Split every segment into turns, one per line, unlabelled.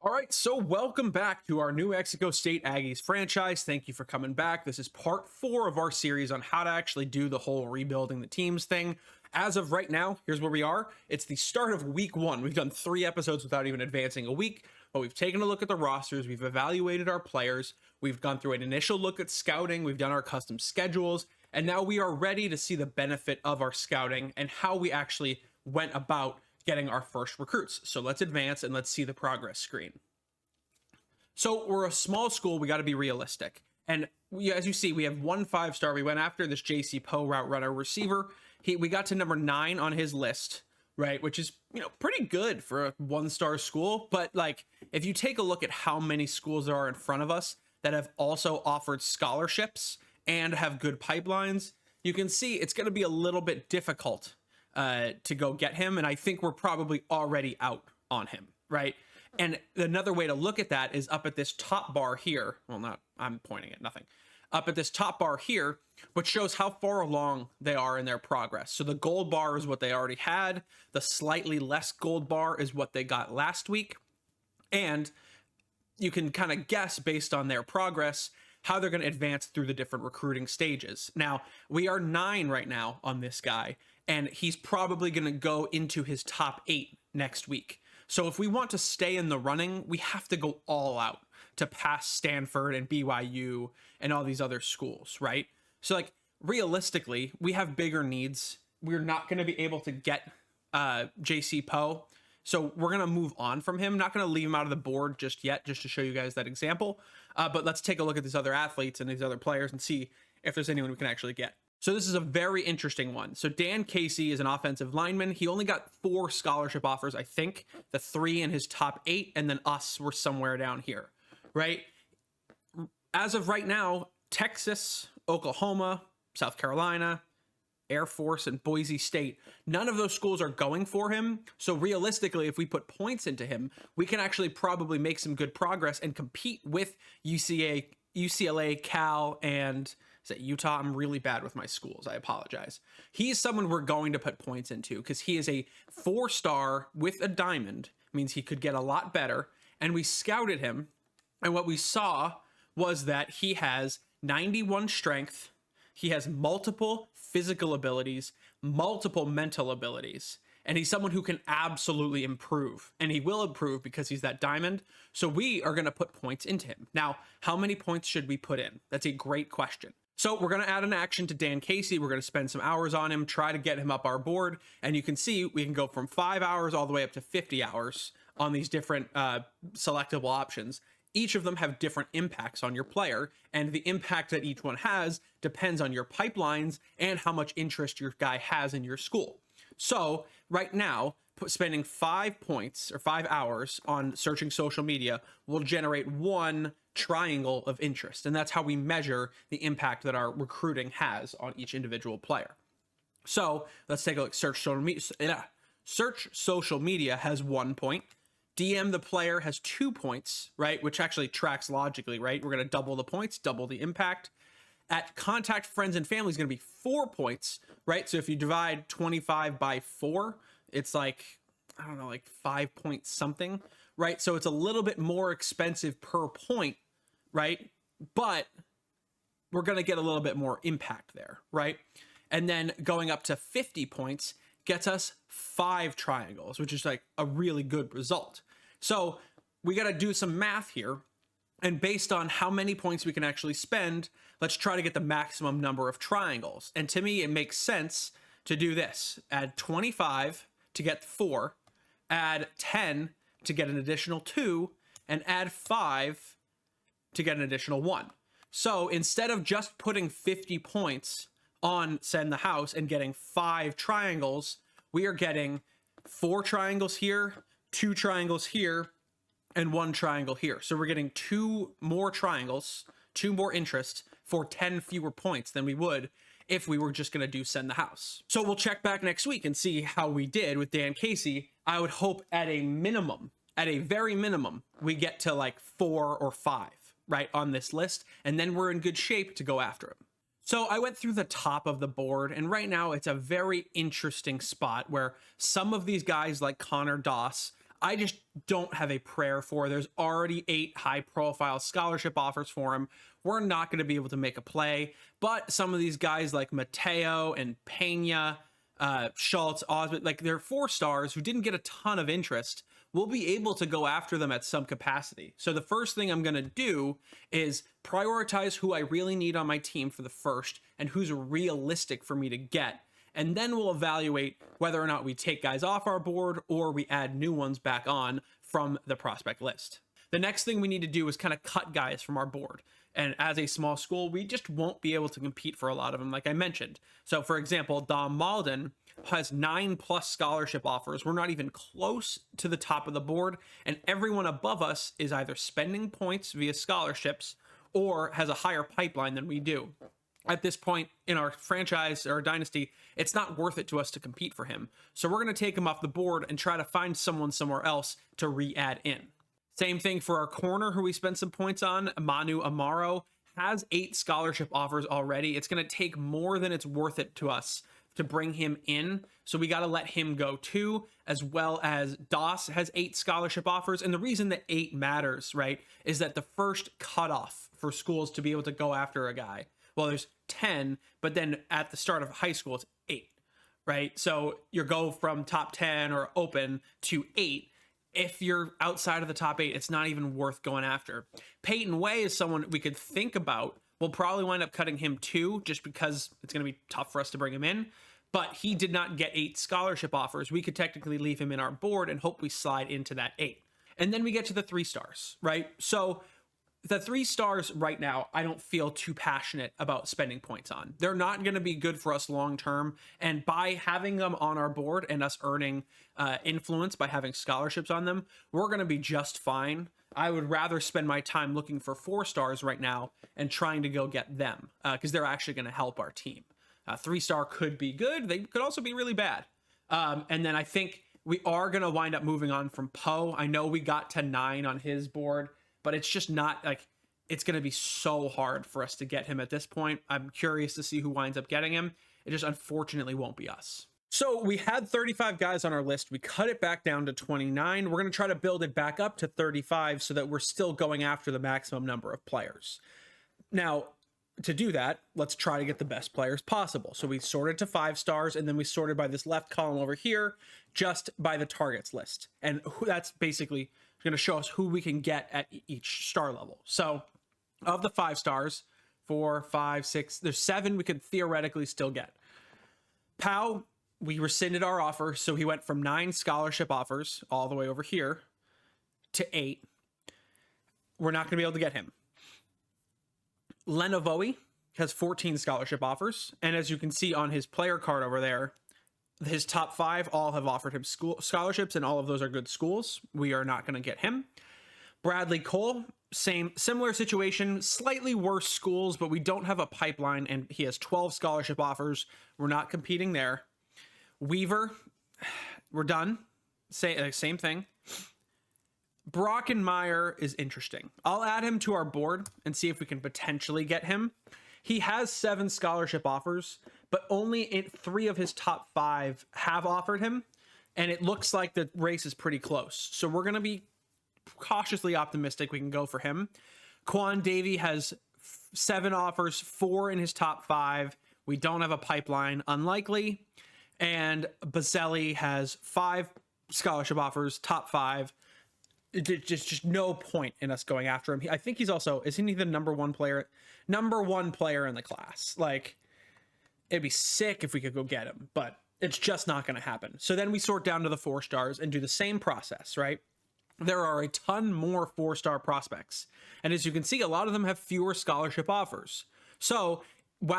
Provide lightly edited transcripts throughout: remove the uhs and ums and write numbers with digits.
All right, so welcome back to our New Mexico State Aggies franchise. Thank you for coming back. This is part 4 of our series on how to actually do the whole rebuilding the teams thing. As of right now, here's where we are. It's the start of week 1. We've done 3 episodes without even advancing a week, but we've taken a look at the rosters, we've evaluated our players, we've gone through an initial look at scouting, we've done our custom schedules, and now we are ready to see the benefit of our scouting and how we actually went about getting our first recruits. So let's advance and let's see the progress screen. So we're a small school, we got to be realistic. And as you see, we have 1 5-star. We went after this JC Poe route runner receiver. We got to number 9 on his list, right? Which is, pretty good for a 1-star school. But like, if you take a look at how many schools there are in front of us that have also offered scholarships and have good pipelines, you can see it's going to be a little bit difficult to go get him. And I think we're probably already out on him, right? And another way to look at that is up at this top bar here. Well, I'm pointing at nothing. Up at this top bar here, which shows how far along they are in their progress. So the gold bar is what they already had. The slightly less gold bar is what they got last week. And you can kind of guess based on their progress how they're going to advance through the different recruiting stages. Now, we are 9 right now on this guy, and he's probably going to go into his top 8 next week. So if we want to stay in the running, we have to go all out to pass Stanford and BYU and all these other schools, right? So like realistically, we have bigger needs. We're not going to be able to get JC Poe. So we're going to move on from him. Not going to leave him out of the board just yet, just to show you guys that example. But let's take a look at these other athletes and these other players and see if there's anyone we can actually get. So this is a very interesting one. So Dan Casey is an offensive lineman. He only got 4 scholarship offers, I think. The 3 in his top 8, and then us were somewhere down here, right? As of right now, Texas, Oklahoma, South Carolina, Air Force, and Boise State, none of those schools are going for him. So realistically, if we put points into him, we can actually probably make some good progress and compete with UCLA, Cal, and is it Utah? I'm really bad with my schools. I apologize. He's someone we're going to put points into because he is a 4-star with a diamond, means he could get a lot better. And we scouted him, and what we saw was that he has 91 strength. He has multiple physical abilities, multiple mental abilities, and he's someone who can absolutely improve, and he will improve because he's that diamond. So we are going to put points into him. Now, how many points should we put in? That's a great question. So we're going to add an action to Dan Casey. We're going to spend some hours on him, try to get him up our board. And you can see we can go from 5 hours all the way up to 50 hours on these different selectable options. Each of them have different impacts on your player, and the impact that each one has depends on your pipelines and how much interest your guy has in your school. So right now, spending 5 points or 5 hours on searching social media will generate 1 triangle of interest. And that's how we measure the impact that our recruiting has on each individual player. So let's take a look. Search social media has 1 point. DM the player has 2 points, right? Which actually tracks logically, right? We're going to double the points, double the impact. At contact friends and family is going to be 4 points, right? So if you divide 25 by 4, it's like, I don't know, like 5 point something, right? So it's a little bit more expensive per point, right? But we're going to get a little bit more impact there, right? And then going up to 50 points gets us 5 triangles, which is like a really good result. So we got to do some math here. And based on how many points we can actually spend, let's try to get the maximum number of triangles. And to me, it makes sense to do this. Add 25 to get 4, add 10 to get an additional 2, and add 5 to get an additional 1. So instead of just putting 50 points on Send the House and getting 5 triangles, we are getting 4 triangles here, 2 triangles here, and 1 triangle here. So we're getting 2 more triangles, 2 more interest for 10 fewer points than we would if we were just going to do Send the House. So we'll check back next week and see how we did with Dan Casey. I would hope at a minimum, at a very minimum, we get to like 4 or 5, right, on this list, and then we're in good shape to go after him. So I went through the top of the board, and right now it's a very interesting spot where some of these guys like Connor Doss, I just don't have a prayer for. There's already 8 high-profile scholarship offers for him. We're not going to be able to make a play, but some of these guys like Mateo and Pena, Schultz, Osmond, like they're 4 stars who didn't get a ton of interest. We'll be able to go after them at some capacity. So the first thing I'm going to do is prioritize who I really need on my team for the first and who's realistic for me to get. And then we'll evaluate whether or not we take guys off our board or we add new ones back on from the prospect list. The next thing we need to do is kind of cut guys from our board. And as a small school, we just won't be able to compete for a lot of them, like I mentioned. So for example, Dom Malden has 9+ scholarship offers. We're not even close to the top of the board, and everyone above us is either spending points via scholarships or has a higher pipeline than we do. At this point in our franchise or dynasty, it's not worth it to us to compete for him. So we're going to take him off the board and try to find someone somewhere else to re-add in. Same thing for our corner, who we spent some points on. Manu Amaro has 8 scholarship offers already. It's going to take more than it's worth it to us to bring him in. So we got to let him go too, as well as Doss has 8 scholarship offers. And the reason that 8 matters, right, is that the first cutoff for schools to be able to go after a guy, well, there's 10, but then at the start of high school, it's 8, right? So you go from top 10 or open to 8. If you're outside of the top 8, it's not even worth going after. Peyton Way is someone we could think about. We'll probably wind up cutting him too, just because it's going to be tough for us to bring him in. But he did not get 8 scholarship offers. We could technically leave him in our board and hope we slide into that 8. And then we get to the 3 stars, right? So the 3 stars right now, I don't feel too passionate about spending points on. They're not going to be good for us long term. And by having them on our board and us earning influence by having scholarships on them, we're going to be just fine. I would rather spend my time looking for 4 stars right now and trying to go get them because they're actually going to help our team. 3-star could be good. They could also be really bad. And then I think we are going to wind up moving on from Poe. I know we got to 9 on his board, but it's just not like, it's going to be so hard for us to get him at this point. I'm curious to see who winds up getting him. It just unfortunately won't be us. So we had 35 guys on our list. We cut it back down to 29. We're going to try to build it back up to 35 so that we're still going after the maximum number of players. Now, to do that, let's try to get the best players possible. So we sorted to 5 stars, and then we sorted by this left column over here, just by the targets list. And that's basically going to show us who we can get at each star level. So of the 5 stars, 4, 5, 6, there's 7 we could theoretically still get. Pau, we rescinded our offer, so he went from 9 scholarship offers all the way over here to 8. We're not going to be able to get him. Lenovoe has 14 scholarship offers, and as you can see on his player card over there, his top 5 all have offered him scholarships, and all of those are good schools. We are not going to get him. Bradley Cole, similar situation, slightly worse schools, but we don't have a pipeline, and he has 12 scholarship offers. We're not competing there. Weaver, we're done. Same thing. Brockenmeyer is interesting. I'll add him to our board and see if we can potentially get him. He has 7 scholarship offers, but only 3 of his top 5 have offered him, and it looks like the race is pretty close. So we're going to be cautiously optimistic we can go for him. Quan Davey has 7 offers, 4 in his top 5. We don't have a pipeline, unlikely. And Baselli has 5 scholarship offers, top 5. Just no point in us going after him. I think he's also, isn't he the number one player in the class? Like, it'd be sick if we could go get him, but it's just not going to happen. So then we sort down to the 4 stars and do the same process, right? There are a ton more 4-star prospects. And as you can see, a lot of them have fewer scholarship offers. So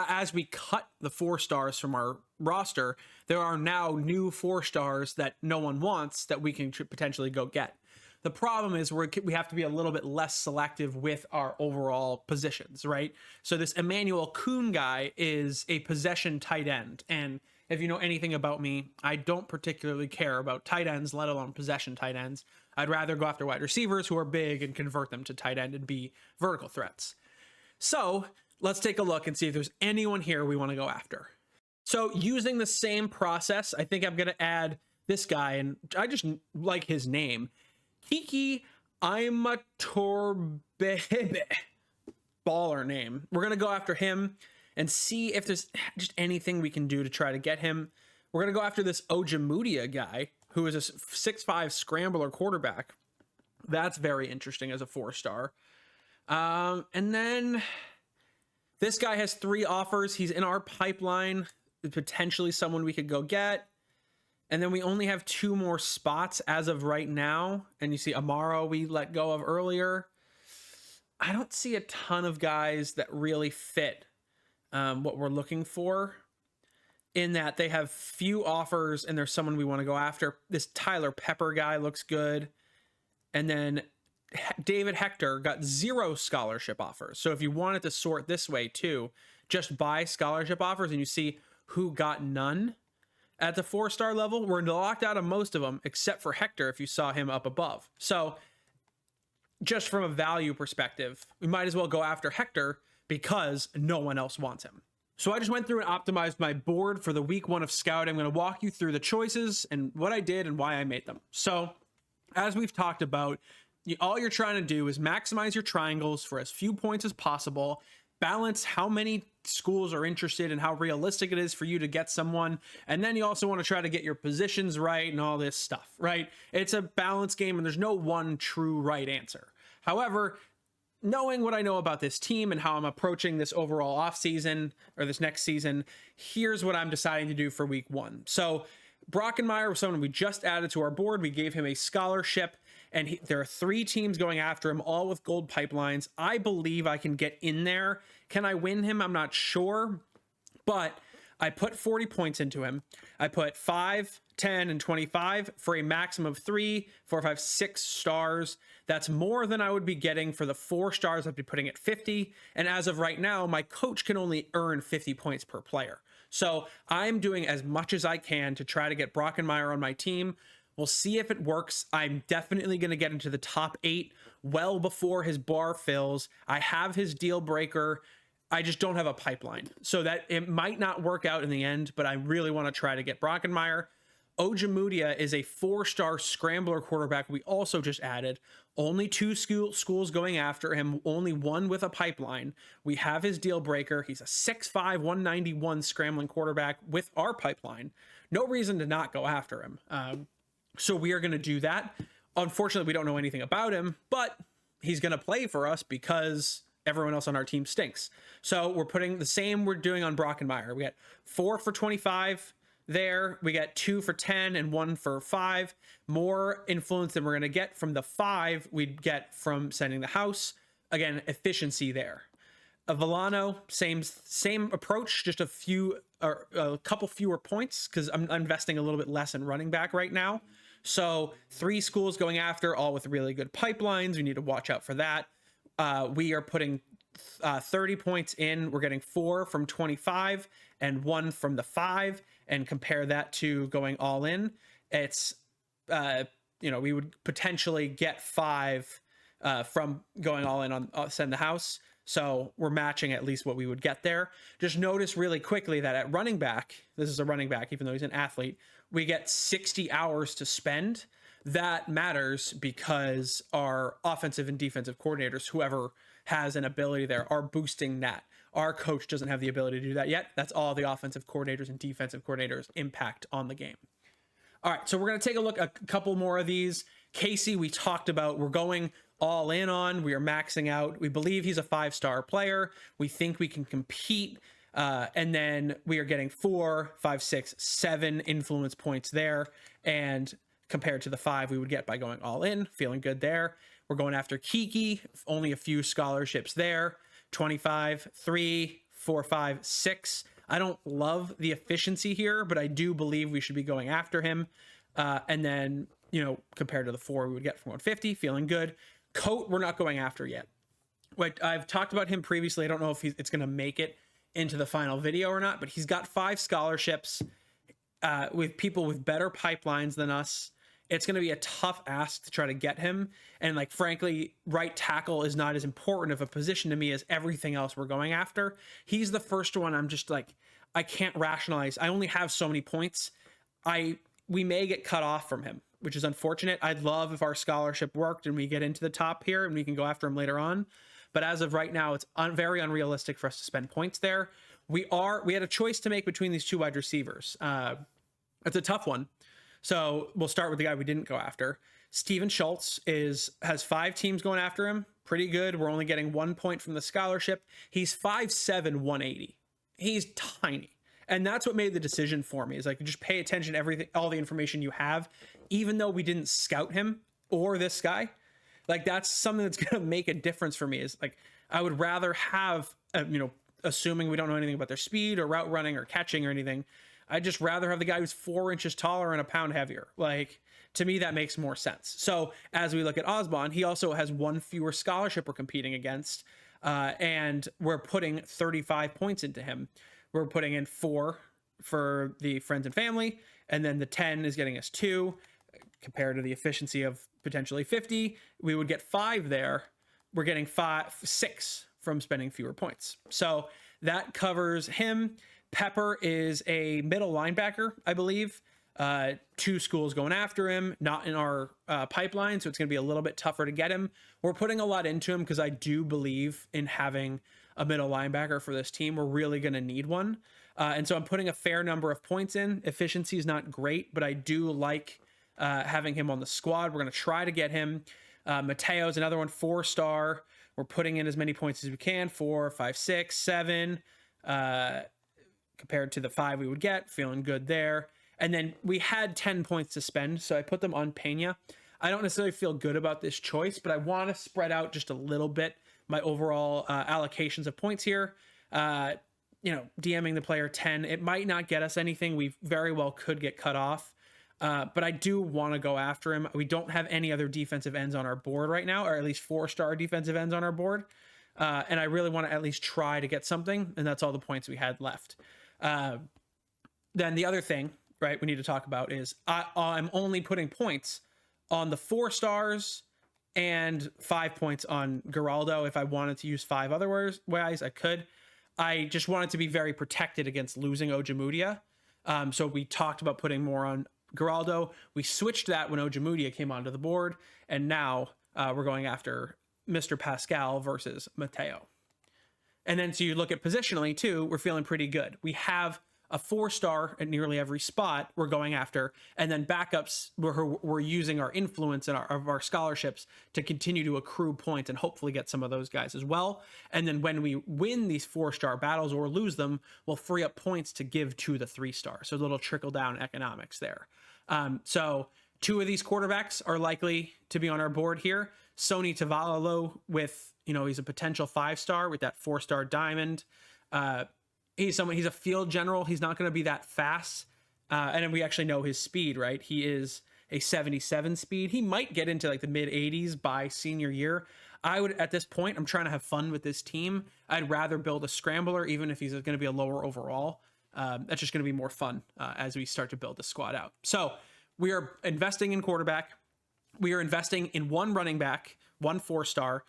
as we cut the 4 stars from our roster, there are now new 4 stars that no one wants that we can potentially go get. The problem is we have to be a little bit less selective with our overall positions, right? So this Emmanuel Kuhn guy is a possession tight end. And if you know anything about me, I don't particularly care about tight ends, let alone possession tight ends. I'd rather go after wide receivers who are big and convert them to tight end and be vertical threats. So let's take a look and see if there's anyone here we want to go after. So using the same process, I think I'm going to add this guy, and I just like his name, Kiki Imatorbe. Baller name. We're going to go after him and see if there's just anything we can do to try to get him. We're going to go after this Ojemudia guy, who is a 6'5" scrambler quarterback. That's very interesting as a 4-star. And then this guy has 3 offers. He's in our pipeline, potentially someone we could go get. And then we only have 2 more spots as of right now. And you see Amaro we let go of earlier. I don't see a ton of guys that really fit what we're looking for, in that they have few offers and there's someone we want to go after. This Tyler Pepper guy looks good. And then David Hector got 0 scholarship offers. So if you wanted to sort this way too, just buy scholarship offers and you see who got none at the 4-star level. We're locked out of most of them except for Hector if you saw him up above. So just from a value perspective, we might as well go after Hector because no one else wants him. So I just went through and optimized my board for the week 1 of scouting. I'm going to walk you through the choices and what I did and why I made them. So as we've talked about, all you're trying to do is maximize your triangles for as few points as possible, balance how many schools are interested and how realistic it is for you to get someone. And then you also want to try to get your positions right and all this stuff, right? It's a balance game and there's no one true right answer. However, knowing what I know about this team and how I'm approaching this overall offseason or this next season, here's what I'm deciding to do for week 1. So Brockenmeyer was someone we just added to our board. We gave him a scholarship, and there are 3 teams going after him, all with gold pipelines. I believe I can get in there. Can I win him? I'm not sure, but I put 40 points into him. I put 5, 10, and 25 for a maximum of 3, 4, 5, 6 stars. That's more than I would be getting for the 4 stars. I'd be putting at 50. And as of right now, my coach can only earn 50 points per player. So I'm doing as much as I can to try to get Brockenmeyer on my team. We'll see if it works. I'm definitely going to get into the top 8 well before his bar fills. I have his deal breaker. I just don't have a pipeline. So that it might not work out in the end, but I really want to try to get Brockenmeyer. Ojemudia is a 4-star scrambler quarterback we also just added. Only 2 schools going after him, only 1 with a pipeline. We have his deal breaker. He's a 6'5", 191 scrambling quarterback with our pipeline. No reason to not go after him. So we are going to do that. Unfortunately, we don't know anything about him, but he's going to play for us because everyone else on our team stinks. So we're putting the same we're doing on Brockenmeyer. We got 4 for 25 there. We got 2 for 10 and 1 for 5. More influence than we're going to get from the 5 we'd get from sending the house. Again, efficiency there. Villano, same approach, just a couple fewer points because I'm investing a little bit less in running back right now. So 3 schools going after, all with really good pipelines. We need to watch out for that. We are putting 30 points in. We're getting 4 from 25 and 1 from the 5, and compare that to going all in. It's, we would potentially get 5 from going all in on send the house. So we're matching at least what we would get there. Just notice really quickly that at running back, this is a running back, even though he's an athlete, we get 60 hours to spend. That matters because our offensive and defensive coordinators, whoever has an ability there, are boosting that. Our coach doesn't have the ability to do that yet. That's all the offensive coordinators and defensive coordinators impact on the game. All right, so we're going to take a look at a couple more of these. Casey, we talked about, we're going all in on. We are maxing out. We believe he's a 5-star player. We think we can compete. And then we are getting 4, 5, 6, 7 influence points there. And compared to the 5 we would get by going all in, feeling good there. We're going after Kiki, only a few scholarships there. 25, 3, 4, 5, 6. I don't love the efficiency here, but I do believe we should be going after him. And then, compared to the 4 we would get from 150, feeling good. Coat, we're not going after yet. I've talked about him previously. I don't know if it's going to make it into the final video or not, but he's got 5 scholarships with people with better pipelines than us. It's going to be a tough ask to try to get him. And frankly, right tackle is not as important of a position to me as everything else we're going after. He's the first one I'm just I can't rationalize. I only have so many points. we may get cut off from him, which is unfortunate. I'd love if our scholarship worked and we get into the top here and we can go after him later on. But as of right now, it's very unrealistic for us to spend points there. We had a choice to make between these two wide receivers. It's a tough one. So we'll start with the guy we didn't go after. Steven Schultz has 5 teams going after him. Pretty good. We're only getting 1 point from the scholarship. He's 5'7", 180. He's tiny. And that's what made the decision for me, is like, just pay attention to everything, all the information you have, even though we didn't scout him or this guy. Like, that's something that's going to make a difference for me. Is like, I would rather have, assuming we don't know anything about their speed or route running or catching or anything, I'd just rather have the guy who's 4 inches taller and a pound heavier. Like, to me, that makes more sense. So as we look at Osbon, he also has 1 fewer scholarship we're competing against, and we're putting 35 points into him. We're putting in 4 for the friends and family, and then the 10 is getting us 2. Compared to the efficiency of potentially 50, we would get 5 there. We're getting 6 from spending fewer points. So that covers him. Pepper is a middle linebacker, I believe. 2 schools going after him, not in our pipeline, so it's going to be a little bit tougher to get him. We're putting a lot into him because I do believe in having a middle linebacker for this team. We're really going to need one. And so I'm putting a fair number of points in. Efficiency is not great, but I do like having him on the squad. We're going to try to get him. Mateo's another one, 4-star. We're putting in as many points as we can, 4, 5, 6, 7, compared to the 5 we would get. Feeling good there. And then we had 10 points to spend, so I put them on Pena. I don't necessarily feel good about this choice, but I want to spread out just a little bit my overall allocations of points here. DMing the player 10, it might not get us anything. We very well could get cut off, but I do want to go after him. We don't have any other defensive ends on our board right now, or at least 4-star defensive ends on our board. And I really want to at least try to get something, and that's all the points we had left. Then the other thing, right, we need to talk about is I'm only putting points on the 4 stars and 5 points on Geraldo. If I wanted to use 5 other ways, I could. I just wanted to be very protected against losing Ojemudia. So we talked about putting more on Geraldo. We switched that when Ojemudia came onto the board, and now we're going after Mr. Pascal versus Mateo. And then so you look at positionally too, we're feeling pretty good. We have a 4-star at nearly every spot we're going after, and then backups we're using our influence and our scholarships to continue to accrue points and hopefully get some of those guys as well. And then when we win these 4-star battles or lose them, we'll free up points to give to the 3-star. So a little trickle down economics there. So 2 of these quarterbacks are likely to be on our board here. Sony Tavalalo with, he's a potential 5-star with that 4-star diamond. He's a field general. He's not going to be that fast. And then we actually know his speed, right? He is a 77 speed. He might get into like the mid 80s by senior year. At this point, I'm trying to have fun with this team. I'd rather build a scrambler, even if he's going to be a lower overall. That's just going to be more fun as we start to build the squad out. So we are investing in quarterback. We are investing in 1 running back, 1 4-star.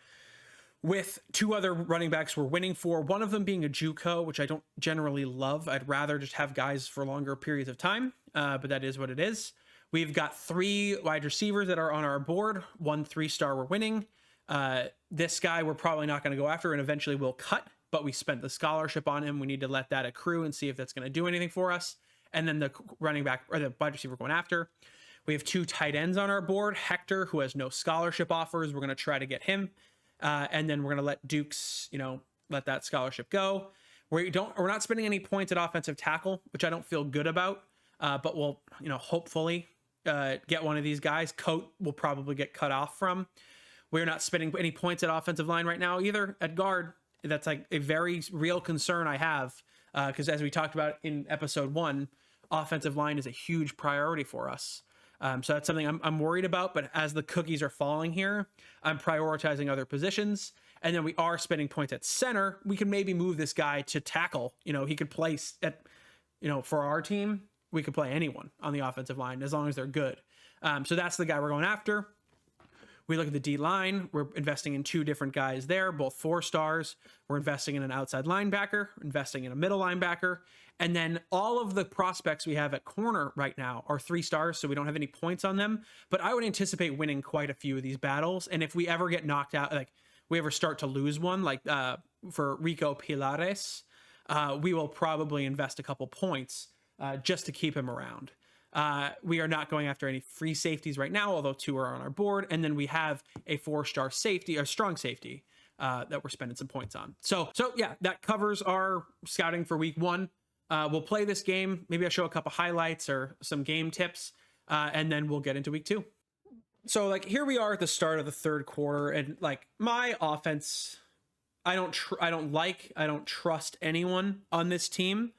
With 2 other running backs we're winning for, one of them being a JUCO, which I don't generally love. I'd rather just have guys for longer periods of time, but that is what it is. We've got 3 wide receivers that are on our board, 1 3-star we're winning. This guy we're probably not going to go after and eventually we'll cut, but we spent the scholarship on him. We need to let that accrue and see if that's going to do anything for us. And then the running back or the wide receiver going after. We have 2 tight ends on our board. Hector, who has no scholarship offers, we're going to try to get him. And then we're going to let Dukes, let that scholarship go. We're not spending any points at offensive tackle, which I don't feel good about. But we'll, hopefully get one of these guys. Coat will probably get cut off from. We're not spending any points at offensive line right now either. At guard, that's like a very real concern I have. Because as we talked about in episode 1, offensive line is a huge priority for us. So that's something I'm worried about, but as the cookies are falling here, I'm prioritizing other positions. And then we are spending points at center. We could maybe move this guy to tackle. He could play for our team, we could play anyone on the offensive line as long as they're good. So that's the guy we're going after. We look at the D line. We're investing in 2 different guys there, both 4 stars. We're investing in an outside linebacker, investing in a middle linebacker. And then all of the prospects we have at corner right now are 3 stars, so we don't have any points on them. But I would anticipate winning quite a few of these battles. And if we ever get knocked out, like we ever start to lose one, like for Rico Pilares, we will probably invest a couple points just to keep him around. We are not going after any free safeties right now, although 2 are on our board. And then we have a 4-star safety, or strong safety, that we're spending some points on. So yeah, that covers our scouting for week 1. We'll play this game. Maybe I'll show a couple highlights or some game tips, and then we'll get into week 2. So like here we are at the start of the 3rd quarter, and like my offense, I don't trust anyone on this team.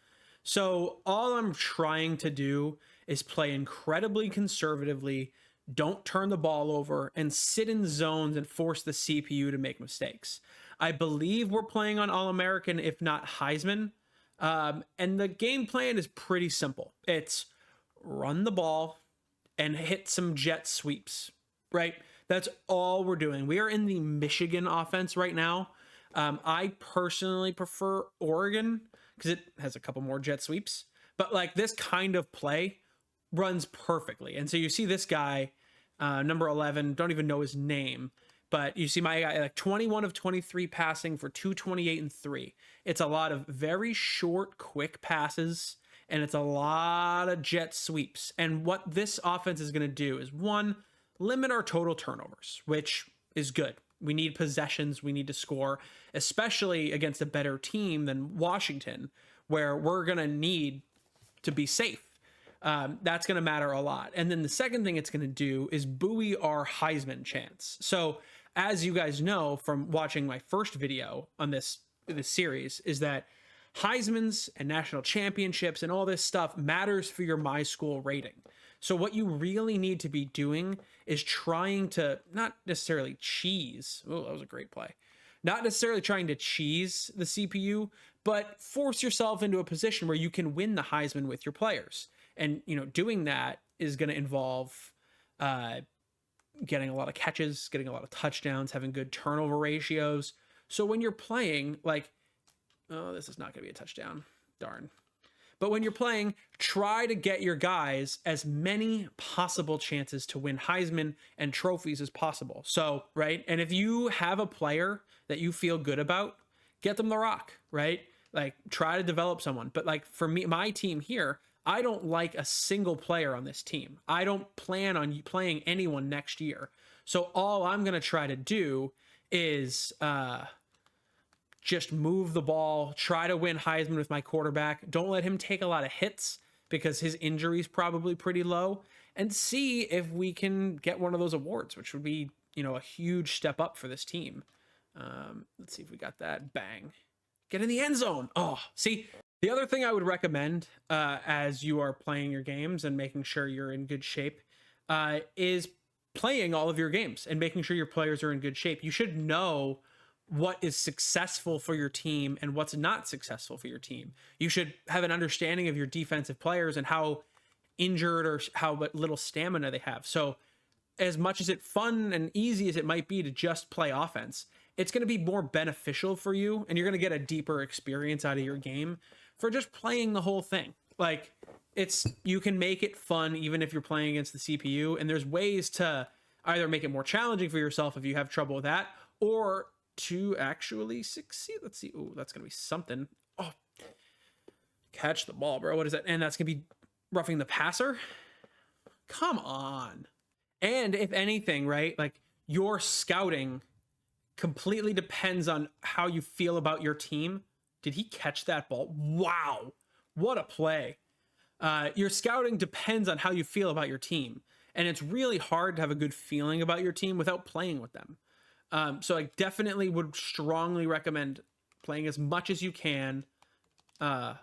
So all I'm trying to do is play incredibly conservatively, don't turn the ball over, and sit in zones and force the CPU to make mistakes. I believe we're playing on All-American, if not Heisman. And the game plan is pretty simple. It's run the ball and hit some jet sweeps, right? That's all we're doing. We are in the Michigan offense right now. I personally prefer Oregon because it has a couple more jet sweeps, but like this kind of play runs perfectly. And so you see this guy, number 11, don't even know his name, but you see my guy, like 21 of 23 passing for 228 and 3. It's a lot of very short, quick passes, and it's a lot of jet sweeps. And what this offense is going to do is, 1, limit our total turnovers, which is good. We need possessions. We need to score, especially against a better team than Washington, where we're going to need to be safe. That's going to matter a lot. And then the second thing it's going to do is buoy our Heisman chance. So as you guys know from watching my first video on this series, is that Heisman's and national championships and all this stuff matters for your My School rating. So what you really need to be doing is trying to not necessarily cheese. Oh, that was a great play. Not necessarily trying to cheese the CPU, but force yourself into a position where you can win the Heisman with your players. And, you know, doing that is going to involve getting a lot of catches, getting a lot of touchdowns, having good turnover ratios. So when you're playing, like, oh, this is not going to be a touchdown. Darn. But when you're playing, try to get your guys as many possible chances to win Heisman and trophies as possible. So, right? And if you have a player that you feel good about, get them the rock, right? Like, try to develop someone. But like for me, my team here, I don't like a single player on this team. I don't plan on playing anyone next year. So all I'm going to try to do is just move the ball, try to win Heisman with my quarterback. Don't let him take a lot of hits because his injury is probably pretty low, and see if we can get one of those awards, which would be, you know, a huge step up for this team. Let's see if we got that. Bang. Get in the end zone. Oh, see, the other thing I would recommend as you are playing your games and making sure you're in good shape is playing all of your games and making sure your players are in good shape. You should know what is successful for your team and what's not successful for your team. You should have an understanding of your defensive players and how injured or how little stamina they have. So as much as it's fun and easy as it might be to just play offense, it's going to be more beneficial for you, and you're going to get a deeper experience out of your game for just playing the whole thing. Like, you can make it fun even if you're playing against the CPU, and there's ways to either make it more challenging for yourself if you have trouble with that, or to actually succeed. Let's see. Oh, that's going to be something. Oh, catch the ball, bro. What is that? And that's going to be roughing the passer. Come on. And if anything, right, like, your scouting completely depends on how you feel about your team. Did he catch that ball? Wow. What a play. Your scouting depends on how you feel about your team. And it's really hard to have a good feeling about your team without playing with them. So I definitely would strongly recommend playing as much as you can and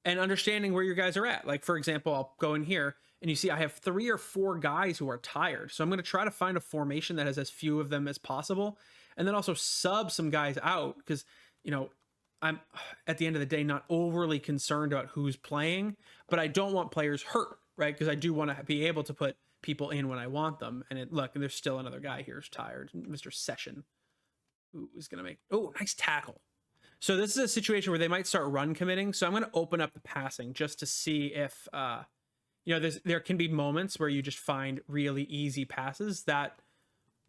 understanding where your guys are at. Like, for example, I'll go in here and you see I have 3 or 4 guys who are tired. So I'm going to try to find a formation that has as few of them as possible. And then also sub some guys out because, you know, I'm at the end of the day not overly concerned about who's playing, but I don't want players hurt, right? Because I do want to be able to put people in when I want them. And look, there's still another guy here who's tired, Mr. Session, who is going to make, oh, nice tackle. So this is a situation where they might start run committing. So I'm going to open up the passing just to see if, there can be moments where you just find really easy passes. That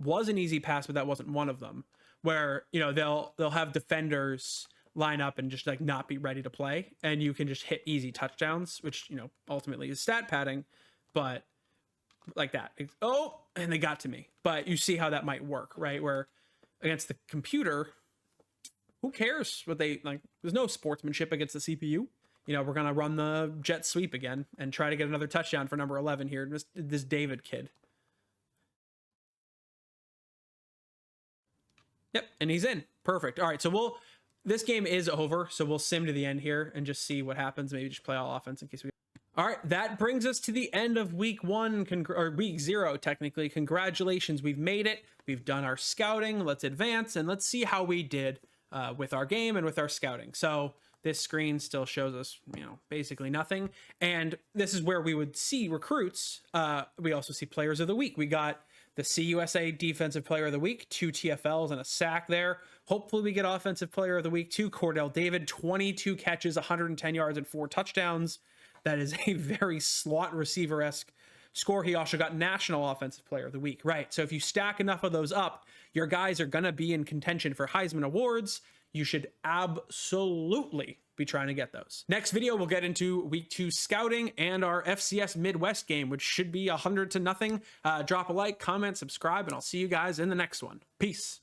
was an easy pass, but that wasn't one of them, where, they'll have defenders line up and just like not be ready to play, and you can just hit easy touchdowns, which, ultimately is stat padding, but like that. Oh, and they got to me. But you see how that might work, right? Where against the computer, who cares what they like? There's no sportsmanship against the CPU. We're going to run the jet sweep again and try to get another touchdown for number 11 here. This David kid. Yep. And he's in. Perfect. All right. So this game is over. So we'll sim to the end here and just see what happens. Maybe just play all offense in case we. All right. That brings us to the end of week 1 or week 0. Technically, congratulations. We've made it. We've done our scouting. Let's advance and let's see how we did with our game and with our scouting. So this screen still shows us, basically nothing. And this is where we would see recruits. We also see players of the week. We got the CUSA Defensive Player of the Week, 2 TFLs and a sack there. Hopefully we get Offensive Player of the Week, 2 Cordell David, 22 catches, 110 yards, and 4 touchdowns. That is a very slot receiver-esque score. He also got National Offensive Player of the Week, right? So if you stack enough of those up, your guys are going to be in contention for Heisman Awards. You should absolutely be trying to get those. Next video, we'll get into week 2 scouting and our FCS Midwest game, which should be 100-0. Drop a like, comment, subscribe, and I'll see you guys in the next one. Peace.